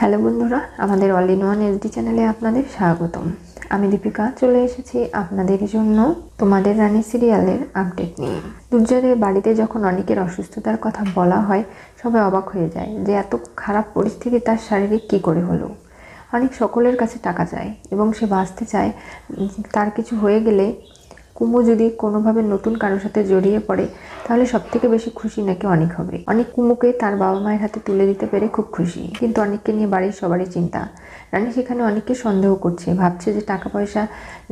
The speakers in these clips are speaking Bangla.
হ্যালো বন্ধুরা, আমাদের অল ইন ওয়ান এসডি চ্যানেলে আপনাদের স্বাগতম। আমি দীপিকা চলে এসেছি আপনাদের জন্য তোমাদের রানী সিরিয়ালের আপডেট নিয়ে। দুর্জয়ের বাড়িতে যখন অনেকের অসুস্থতার কথা বলা হয়, সবাই অবাক হয়ে যায় যে এত খারাপ পরিস্থিতি তার শারীরিক কী করে হলো। অনেক সকলের কাছে টাকা চায় এবং সে বাঁচতে চায়। তার কিছু হয়ে গেলে কুমু যদি কোনোভাবে নতুন কারোর সাথে জড়িয়ে পড়ে, তাহলে সবথেকে বেশি খুশি নাকি অনেক হবে। অনেক কুমুকে তার বাবা মায়ের হাতে তুলে দিতে পেরে খুব খুশি, কিন্তু অনেককে নিয়ে বাড়ির সবারই চিন্তা। রানী সেখানে অনেককে সন্দেহ করছে, ভাবছে যে টাকা পয়সা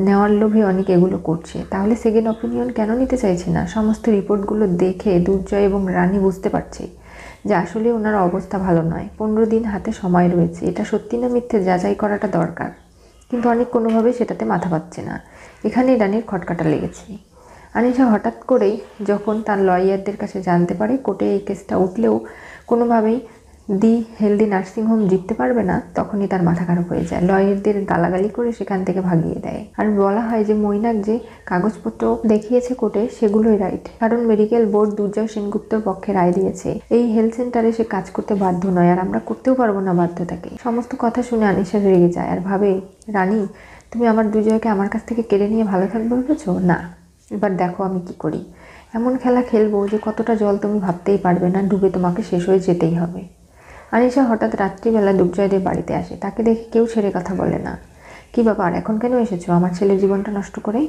নেওয়ার লোভে অনেক এগুলো করছে। তাহলে সেকেন্ড অপিনিয়ন কেন নিতে চাইছে না? সমস্ত রিপোর্টগুলো দেখে দুর্জয় এবং রানী বুঝতে পারছে যে আসলে ওনার অবস্থা ভালো নয়। 15 দিন হাতে সময় রয়েছে, এটা সত্যি না মিথ্যে যাচাই করাটা দরকার। কিন্তু অনেক কোনোভাবে সেটাতে মাথা পাচ্ছে না। এখানেই রানীর খটকাটা লেগেছে। আনিশা হঠাৎ করেই যখন তার লয়ারদের কাছে জানতে পারে কোর্টে এই কেসটা উঠলেও কোনোভাবেই দি হেলদি নার্সিংহোম জিততে পারবে না, তখনই তার মাথা খারাপ হয়ে যায়। লয়ারদের গালাগালি করে সেখান থেকে ভাগিয়ে দেয়। আর বলা হয় যে মৈনাক যে কাগজপত্র দেখিয়েছে কোর্টে সেগুলোই রাইট, কারণ মেডিকেল বোর্ড দুর্জয় সেনগুপ্তর পক্ষে রায় দিয়েছে এই হেলথ সেন্টারে সে কাজ করতে বাধ্য নয়, আর আমরা করতেও পারবো না বাধ্যতাকে। সমস্ত কথা শুনে আনিশা রেগে যায় আর ভাবে, রানী তুমি আমার দুর্জয়কে আমার কাছ থেকে কেড়ে নিয়ে ভালো থাকবে ভেবেছো? না, এবার দেখো আমি কি করি। এমন খেলা খেলবো যে কতটা জল তুমি ভাবতেই পারবে না, ডুবে তোমাকে শেষ হয়ে যেতেই হবে। আনিশা হঠাৎ রাত্রিবেলা দুর্জয়দের বাড়িতে আসে। তাকে দেখে কেউ ছেড়ে কথা বলে না। কি ব্যাপার, এখন কেন এসেছো আমার ছেলের জীবনটা নষ্ট করে?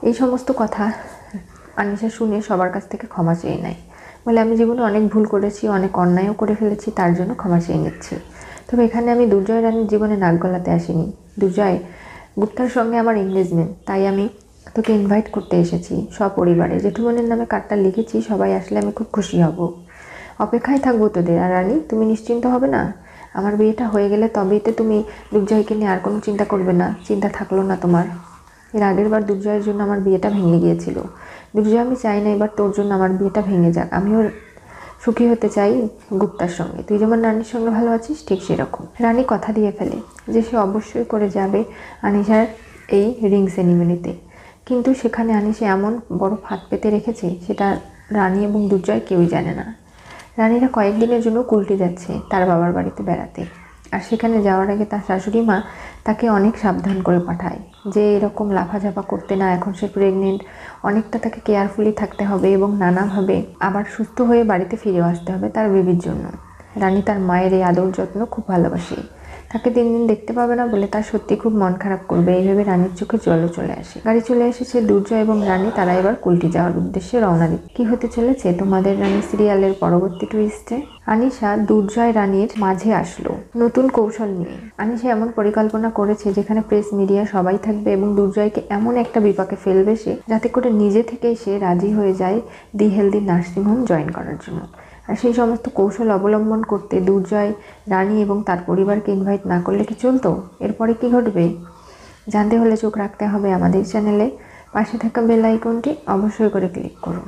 এই সমস্ত কথা আনিশা শুনে সবার কাছ থেকে ক্ষমা চেয়ে নেয়। বলে, আমি জীবনে অনেক ভুল করেছি, অনেক অন্যায়ও করে ফেলেছি, তার জন্য ক্ষমা চেয়ে নিচ্ছি। তবে এখানে আমি দুর্জয় রানীর জীবনে নাক গলাতে আসিনি। দুর্জয়, গুপ্তার সঙ্গে আমার এঙ্গেজমেন্ট, তাই আমি তোকে ইনভাইট করতে এসেছি সপরিবারে। জেঠুমনির নামে কার্ডটা লিখেছি, সবাই আসলে আমি খুব খুশি হব। অপেক্ষায় থাকবো তোদের। আর রানী, তুমি নিশ্চিন্ত হবে না? আমার বিয়েটা হয়ে গেলে তবেইতে তুমি দুর্জয়কে নিয়ে আর কোনো চিন্তা করবে না। চিন্তা থাকলো না তোমার? এর আগের বার দুর্জয়ের জন্য আমার বিয়েটা ভেঙে গিয়েছিল। দুর্জয়, আমি চাই না এবার তোর জন্য আমার বিয়েটা ভেঙে যাক। আমিও সুখী হতে চাই গুপ্তার সঙ্গে। তুই যেমন রানীর সঙ্গে ভালো আছিস, ঠিক সেরকম। রানী কথা দিয়ে ফেলে যে সে অবশ্যই করে যাবে আনিশার এই রিং সেরিমনিতে। কিন্তু সেখানে আনিশা এমন বড় ফাঁদ পেতে রেখেছে, সেটা রানী এবং দুর্জয় কেউই জানে না। রানীরা কয়েকদিনের জন্য কুলটি যাচ্ছে তার বাবার বাড়িতে বেড়াতে। আর সেখানে যাওয়ার আগে তার শাশুড়ি মা তাকে অনেক সাবধান করে পাঠায় যে এরকম লাফাঝাপা করতে না, এখন সে প্রেগনেন্ট, অনেকটা তাকে কেয়ারফুলি থাকতে হবে এবং নানাভাবে আবার সুস্থ হয়ে বাড়িতে ফিরেও আসতে হবে তার বেবির জন্য। রানী তার মায়ের এই আদর যত্ন খুব ভালোবাসে। তাকে দিন দিন দেখতে পাবে না বলে তার সত্যি খুব মন খারাপ করবে, এইভাবে রানীর চোখে জলও চলে আসে। গাড়ি চলে এসেছে। দুর্জয় এবং রানী তারা এবার কুলটি যাওয়ার উদ্দেশ্যে রওনা দিচ্ছে। কি হতে চলেছে তোমাদের রানী সিরিয়ালের পরবর্তী টুইস্টে? আনিশা দুর্জয় রানীর মাঝে আসলো নতুন কৌশল নিয়ে। আনিশা এমন পরিকল্পনা করেছে যেখানে প্রেস মিডিয়া সবাই থাকবে এবং দুর্জয়কে এমন একটা বিপাকে ফেলবে সে, যাতে করে নিজে থেকেই সে রাজি হয়ে যায় দি হেলদি নার্সিংহোম জয়েন করার জন্য। আর সেই সমস্ত কৌশল অবলম্বন করতে দুর্জয় রানী এবং তার পরিবারকে ইনভাইট না করলে কি চলতো? এরপরে কি ঘটবে জানতে হলে চোখ রাখতে হবে আমাদের চ্যানেলে। পাশে থাকা বেল আইকনটি অবশ্যই করে ক্লিক করুন।